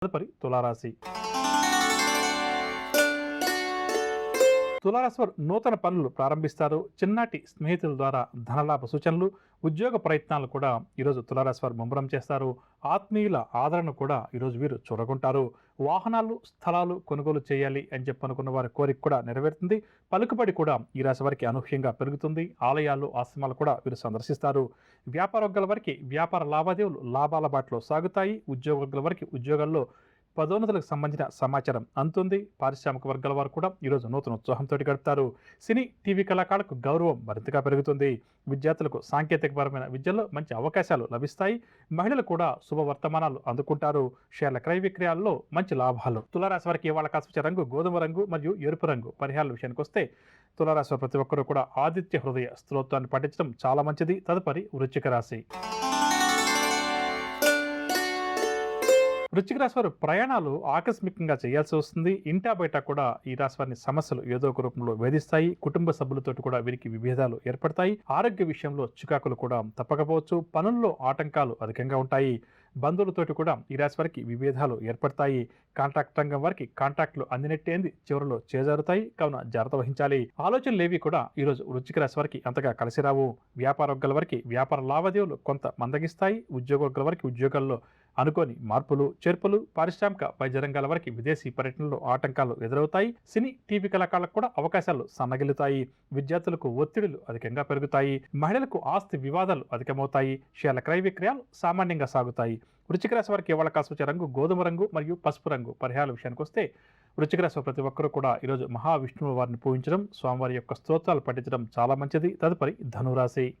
తదుపరి తులారాశి. తులారాశి వారు నూతన పనులు ప్రారంభిస్తారు. చిన్నటి స్నేహితుల ద్వారా ధనలాభ సూచనలు, ఉద్యోగ ప్రయత్నాలు కూడా ఈరోజు తులారాశి వారు ముమ్మరం చేస్తారు. ఆత్మీయుల ఆదరణ కూడా ఈరోజు వీరు చూరగొంటారు. వాహనాలు, స్థలాలు కొనుగోలు చేయాలి అని చెప్పి అనుకున్న వారి కోరిక కూడా నెరవేరుతుంది. పలుకుబడి కూడా ఈ రాశి వారికి అనూహ్యంగా పెరుగుతుంది. ఆలయాలు, ఆశ్రమాలు కూడా వీరు సందర్శిస్తారు. వ్యాపారవర్గాల వారికి వ్యాపార లావాదేవీలు లాభాల బాటలో సాగుతాయి. ఉద్యోగవర్గాల వారికి ఉద్యోగాల్లో పదోన్నతులకు సంబంధించిన సమాచారం అందుతుంది. పారిశ్రామిక వర్గాల వారు కూడా ఈరోజు నూతన ఉత్సాహంతో గడుపుతారు. సినీ, టీవీ కళాకారులకు గౌరవం మరింతగా పెరుగుతుంది. విద్యార్థులకు సాంకేతికపరమైన విద్యలో మంచి అవకాశాలు లభిస్తాయి. మహిళలు కూడా శుభవర్తమానాలు అందుకుంటారు. షేర్ల క్రయ విక్రయాల్లో మంచి లాభాలు. తులారాశి వారికి ఇవాళ కాస్త రంగు గోధుమ రంగు మరియు ఎరుపు రంగు. పరిహారాల విషయానికి వస్తే తులారాశి వారు ప్రతి ఒక్కరూ కూడా ఆదిత్య హృదయ స్తోత్రాన్ని పఠించడం చాలా మంచిది. తదుపరి వృశ్చిక రాశి. వృశ్చిక రాశి వారు ప్రయాణాలు ఆకస్మికంగా చేయాల్సి వస్తుంది. ఇంటా బయట కూడా ఈ రాశి వారిని సమస్యలు ఏదో ఒక రూపంలో వేధిస్తాయి. కుటుంబ సభ్యులతో కూడా వీరికి విభేదాలు ఏర్పడతాయి. ఆరోగ్య విషయంలో చికాకులు కూడా తప్పకపోవచ్చు. పనుల్లో ఆటంకాలు అధికంగా ఉంటాయి. బంధువులతోటి కూడా ఈ రాశి వారికి విభేదాలు ఏర్పడతాయి. కాంట్రాక్ట్ రంగం వారికి కాంట్రాక్టులు అందినట్టేంది చివరిలో చేజారుతాయి. కావున జాగ్రత్త వహించాలి. ఆలోచనలు ఏవి కూడా ఈరోజు వృశ్చిక రాశి వారికి అంతగా కలిసి రావు. వ్యాపార వర్గాల వారికి వ్యాపార లావాదేవీలు కొంత మందగిస్తాయి. ఉద్యోగ వర్గాల వారికి ఉద్యోగాల్లో అనుకోని మార్పులు, చేర్పులు, పారిశ్రామిక వైద్య రంగాల వారికి విదేశీ పర్యటనలో ఆటంకాలు ఎదురవుతాయి. సినీ, టీవీ కళాకారులకు కూడా అవకాశాలు సన్నగిల్లుతాయి. విద్యార్థులకు ఒత్తిడులు అధికంగా పెరుగుతాయి. మహిళలకు ఆస్తి వివాదాలు అధికమవుతాయి. షేర్ల క్రయ విక్రయాలు సామాన్యంగా సాగుతాయి. వృశ్చిక రాశి వారికి ఇవాళ కాస్త రంగు గోధుమ రంగు మరియు పసుపు రంగు. పరిహారాల విషయానికి వస్తే వృశ్చిక రాశి ప్రతి ఒక్కరూ కూడా ఈరోజు మహావిష్ణువు వారిని పూజించడం, స్వామివారి యొక్క స్తోత్రాలు పఠించడం చాలా మంచిది. తదుపరి ధనురాశి.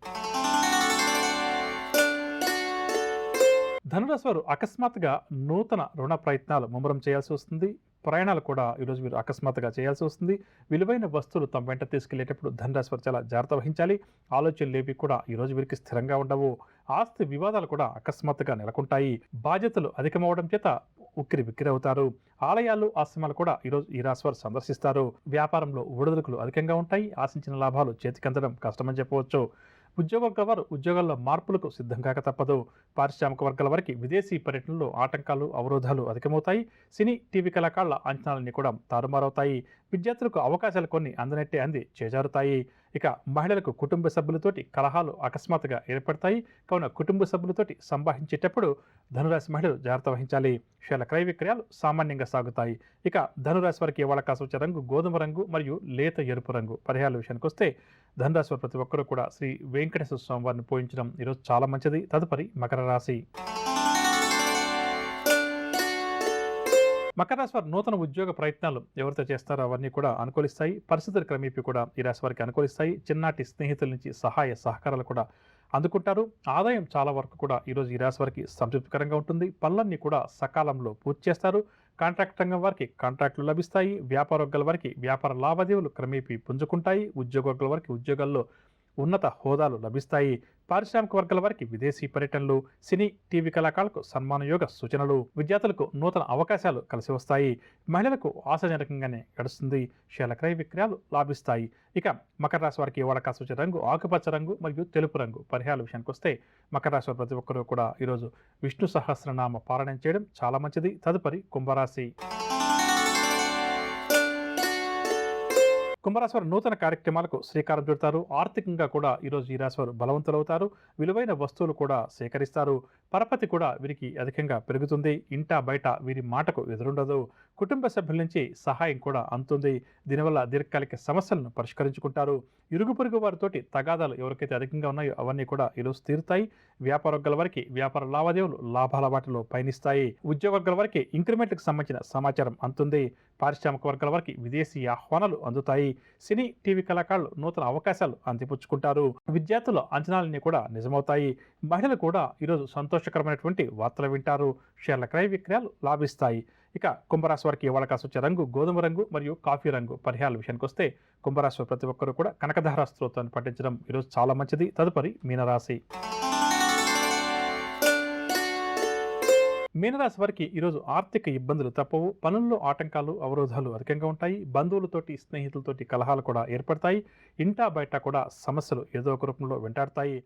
ధనురాశి వారు అకస్మాత్తుగా నూతన రుణ ప్రయత్నాలు ముమ్మరం చేయాల్సి వస్తుంది. ప్రయాణాలు కూడా ఈరోజు మీరు అకస్మాత్తుగా చేయాల్సి వస్తుంది. విలువైన వస్తువులు తమ వెంట తీసుకెళ్లేటప్పుడు ధనురాశి వారు చాలా జాగ్రత్త వహించాలి. ఆలోచనలు ఏవి కూడా ఈరోజు వీరికి స్థిరంగా ఉండవు. ఆస్తి వివాదాలు కూడా అకస్మాత్తుగా నెలకొంటాయి. బాధ్యతలు అధికమవడం చేత ఉక్కిరి బిక్కిరి అవుతారు. ఆలయాలు, ఆశ్రమాలు కూడా ఈరోజు ఈ రాశి వారు సందర్శిస్తారు. వ్యాపారంలో ఒడిదుడుకులు అధికంగా ఉంటాయి. ఆశించిన లాభాలు చేతికందడం కష్టమని చెప్పవచ్చు. ఉద్యోగ వారు ఉద్యోగాల్లో మార్పులకు సిద్ధం కాక తప్పదు. పారిశ్రామిక వర్గాల వారికి విదేశీ పర్యటనలో ఆటంకాలు, అవరోధాలు అధికమవుతాయి. సినీ, టీవీ కళాకారుల అంచనాలన్నీ కూడా తారుమారవుతాయి. విద్యార్థులకు అవకాశాలు కొన్ని అందనట్టే అంది చేజారుతాయి. ఇక మహిళలకు కుటుంబ సభ్యులతోటి కలహాలు అకస్మాత్తుగా ఏర్పడతాయి. కావున కుటుంబ సభ్యులతోటి సంభాషించేటప్పుడు ధనురాశి మహిళలు జాగ్రత్త వహించాలి. షేర్ల క్రయ విక్రయాలు సామాన్యంగా సాగుతాయి. ఇక ధనురాశి వారికి ఇవాళ కాస్త రంగు గోధుమ రంగు మరియు లేత ఎరుపు రంగు. పరిహారాల విషయానికి వస్తే ధనురాశి వారు ప్రతి ఒక్కరూ కూడా శ్రీ వెంకటేశ్వర స్వామి వారిని పూజించడం ఈరోజు చాలా మంచిది. తదుపరి మకర రాశి. మకర రాశి వారు నూతన ఉద్యోగ ప్రయత్నాలు ఎవరితో చేస్తారో అవన్నీ కూడా అనుకూలిస్తాయి. పరిస్థితులు క్రమేపీ కూడా ఈ రాశి వారికి అనుకూలిస్తాయి. చిన్నటి స్నేహితుల నుంచి సహాయ సహకారాలు కూడా అందుకుంటారు. ఆదాయం చాలా వరకు కూడా ఈరోజు ఈ రాశి వారికి సంతృప్తికరంగా ఉంటుంది. పనులన్నీ కూడా సకాలంలో పూర్తి చేస్తారు. కాంట్రాక్ట్ రంగం వారికి కాంట్రాక్టులు లభిస్తాయి. వ్యాపార వర్గాల వారికి వ్యాపార లావాదేవీలు క్రమేపీ పుంజుకుంటాయి. ఉద్యోగ వర్గాల వారికి ఉద్యోగాల్లో ఉన్నత హోదాలు లభిస్తాయి. పారిశ్రామిక వర్గాల వారికి విదేశీ పర్యటనలు, సినీ, టీవీ కళాకారులకు సన్మానయోగ సూచనలు, విద్యార్థులకు నూతన అవకాశాలు కలిసి వస్తాయి. మహిళలకు ఆశాజనకంగానే గడుస్తుంది. షేర్ల క్రయ విక్రయాలు లాభిస్తాయి. ఇక మకర రాశి వారికి ఇవాళ కాస్త రంగు ఆకుపచ్చ రంగు మరియు తెలుపు రంగు. పరిహారాల విషయానికి వస్తే మకర రాశి వారు ప్రతి ఒక్కరూ కూడా ఈరోజు విష్ణు సహస్రనామ పారాయణం చేయడం చాలా మంచిది. తదుపరి కుంభరాశి. కుంభరాశి వారు నూతన కార్యక్రమాలకు శ్రీకారం చుడతారు. ఆర్థికంగా కూడా ఈరోజు ఈ రాశి వారు బలవంతులవుతారు. విలువైన వస్తువులు కూడా సేకరిస్తారు. పరపతి కూడా వీరికి అధికంగా పెరుగుతుంది. ఇంటా బయట వీరి మాటకు ఎదురుండదు. కుటుంబ సభ్యుల నుంచి సహాయం కూడా అందుతుంది. దీనివల్ల దీర్ఘకాలిక సమస్యలను పరిష్కరించుకుంటారు. ఇరుగు పొరుగు వారితోటి తగాదాలు ఎవరికైతే అధికంగా ఉన్నాయో అవన్నీ కూడా ఈరోజు తీరుతాయి. వ్యాపార వర్గాల వారికి వ్యాపార లావాదేవీలు లాభాల వాటిలో పయనిస్తాయి. ఉద్యోగ వర్గాల వారికి ఇంక్రిమెంట్కి సంబంధించిన సమాచారం అందుతుంది. పారిశ్రామిక వర్గాల వారికి విదేశీ ఆహ్వానాలు అందుతాయి. సినీ, టీవీ కళాకారులు నూతన అవకాశాలు అందిపుచ్చుకుంటారు. విద్యార్థుల అంచనాలన్నీ కూడా నిజమవుతాయి. మహిళలు కూడా ఈరోజు సంతోషకరమైనటువంటి వార్తలు వింటారు. షేర్ల క్రయ విక్రయాలు లాభిస్తాయి. ఇక కుంభరాశి వారికి ఇవాళ కాస్త రంగు గోధుమ రంగు మరియు కాఫీ రంగు. పరిహారాల విషయానికి వస్తే కుంభరాశి ప్రతి ఒక్కరూ కూడా కనకధార స్తోత్రాన్ని పఠించడం ఈరోజు చాలా మంచిది. తదుపరి మీనరాశి. మీనరాశి వారికి ఈరోజు ఆర్థిక ఇబ్బందులు తప్పవు. పనుల్లో ఆటంకాలు, అవరోధాలు అధికంగా ఉంటాయి. బంధువులతోటి, స్నేహితులతోటి కలహాలు కూడా ఏర్పడతాయి. ఇంటా బయట కూడా సమస్యలు ఏదో ఒక రూపంలో వెంటాడతాయి.